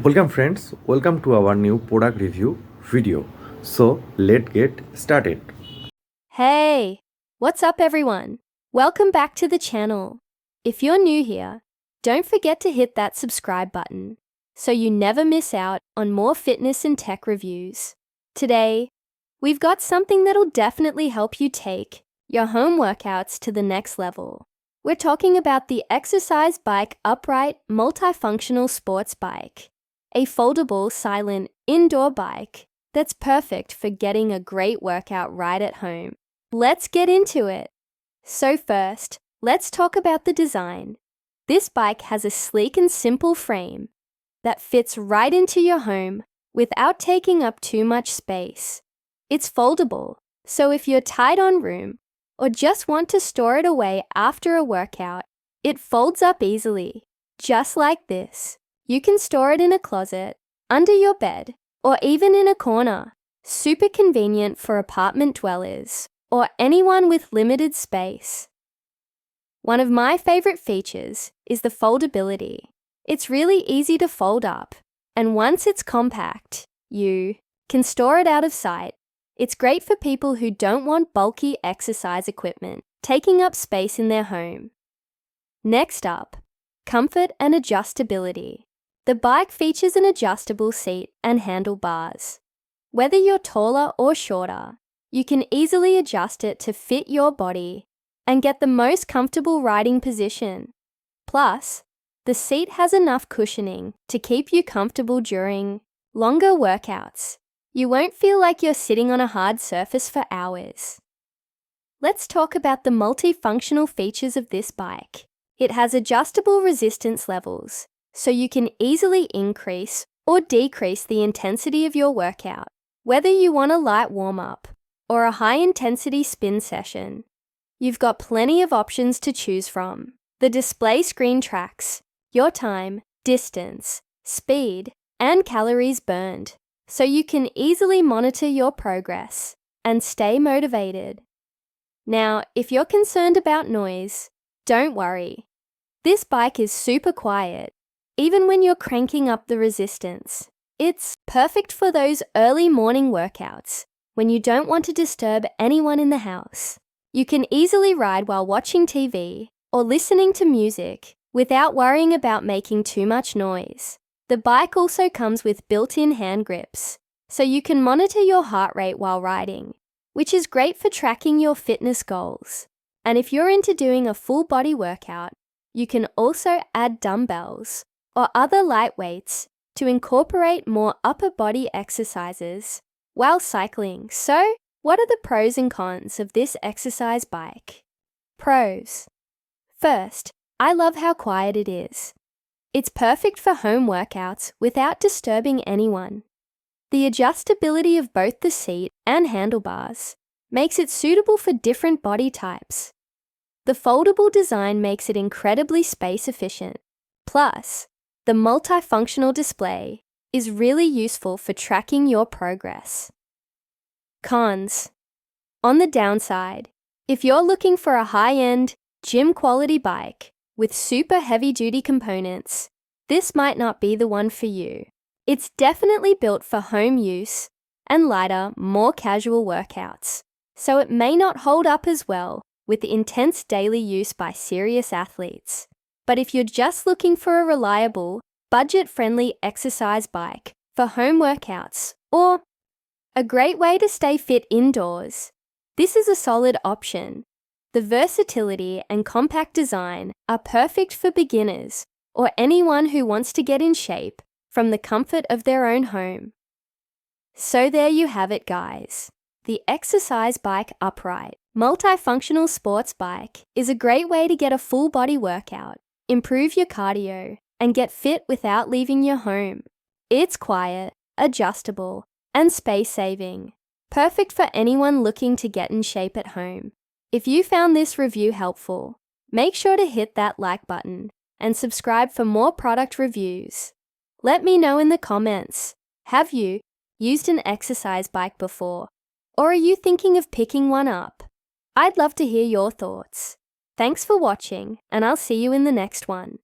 Welcome friends, welcome to our new product review video. So let's get started. Hey, what's up everyone? Welcome back to the channel. If you're new here, don't forget to hit that subscribe button so you never miss out on more fitness and tech reviews. Today, we've got something that'll definitely help you take your home workouts to the next level. We're talking about the Exercise Bike Upright Multifunctional Sports Bike, a foldable silent indoor bike that's perfect for getting a great workout right at home. Let's get into it. So first, let's talk about the design. This bike has a sleek and simple frame that fits right into your home without taking up too much space. It's foldable, so if you're tight on room or just want to store it away after a workout, it folds up easily, just like this. You can store it in a closet, under your bed, or even in a corner. Super convenient for apartment dwellers or anyone with limited space. One of my favorite features is the foldability. It's really easy to fold up, and once it's compact, you can store it out of sight. It's great for people who don't want bulky exercise equipment taking up space in their home. Next up, comfort and adjustability. The bike features an adjustable seat and handlebars. Whether you're taller or shorter, you can easily adjust it to fit your body and get the most comfortable riding position. Plus, the seat has enough cushioning to keep you comfortable during longer workouts. You won't feel like you're sitting on a hard surface for hours. Let's talk about the multifunctional features of this bike. It has adjustable resistance levels, so you can easily increase or decrease the intensity of your workout. Whether you want a light warm-up or a high-intensity spin session, you've got plenty of options to choose from. The display screen tracks your time, distance, speed, and calories burned, so you can easily monitor your progress and stay motivated. Now, if you're concerned about noise, don't worry. This bike is super quiet, even when you're cranking up the resistance. It's perfect for those early morning workouts when you don't want to disturb anyone in the house. You can easily ride while watching TV or listening to music without worrying about making too much noise. The bike also comes with built-in hand grips, so you can monitor your heart rate while riding, which is great for tracking your fitness goals. And if you're into doing a full body workout, you can also add dumbbells or other light weights to incorporate more upper body exercises while cycling. So, what are the pros and cons of this exercise bike? Pros. First, I love how quiet it is. It's perfect for home workouts without disturbing anyone. The adjustability of both the seat and handlebars makes it suitable for different body types. The foldable design makes it incredibly space efficient. Plus, the multifunctional display is really useful for tracking your progress. Cons. On the downside, if you're looking for a high-end, gym-quality bike with super heavy-duty components, this might not be the one for you. It's definitely built for home use and lighter, more casual workouts, so it may not hold up as well with intense daily use by serious athletes. But if you're just looking for a reliable, budget-friendly exercise bike for home workouts or a great way to stay fit indoors, this is a solid option. The versatility and compact design are perfect for beginners or anyone who wants to get in shape from the comfort of their own home. So there you have it, guys. The Exercise Bike Upright Multifunctional Sports Bike is a great way to get a full body workout, improve your cardio, and get fit without leaving your home. It's quiet, adjustable, and space-saving. Perfect for anyone looking to get in shape at home. If you found this review helpful, make sure to hit that like button and subscribe for more product reviews. Let me know in the comments, have you used an exercise bike before? Or are you thinking of picking one up? I'd love to hear your thoughts. Thanks for watching, and I'll see you in the next one.